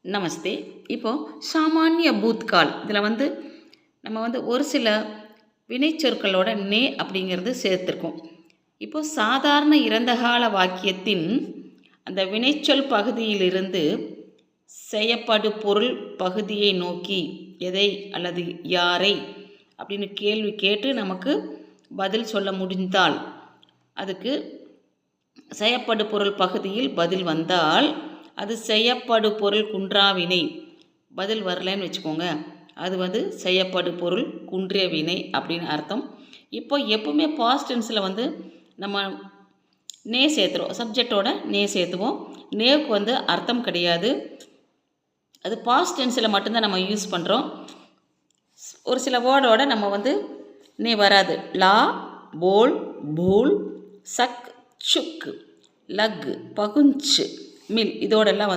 நமஸ்தே. இப்போது சாமானிய பூத்கால் இதில் நம்ம ஒரு சில வினைச்சொற்களோட நே அப்படிங்கிறது சேர்த்துருக்கோம். இப்போது சாதாரண இறந்தகால வாக்கியத்தின் அந்த வினைச்சொல் பகுதியிலிருந்து செய்யப்படு பொருள் பகுதியை நோக்கி எதை அல்லது யாரை அப்படின்னு கேள்வி கேட்டு நமக்கு பதில் சொல்ல முடிந்தால், அதுக்கு செய்யப்படு பொருள் பகுதியில் பதில் வந்தால் அது செய்யப்படு பொருள் குன்றாவினை. பதில் வரலன்னு வச்சுக்கோங்க, அது செய்யப்படு பொருள் குன்றிய வினை அப்படின்னு அர்த்தம். இப்போ எப்பவுமே பாஸ்ட் டென்ஸில் நம்ம நே சேர்த்துருவோம், சப்ஜெக்டோட நே சேர்த்துவோம். நேவுக்கு அர்த்தம் கிடையாது, அது பாஸ்ட் டென்ஸில் மட்டும்தான் நம்ம யூஸ் பண்ணுறோம். ஒரு சில வேர்டோட நம்ம நே வராது. லா, போல், பூல், சக், சுக், லக், பகுஞ்சு, மில் இதோடெல்லாம்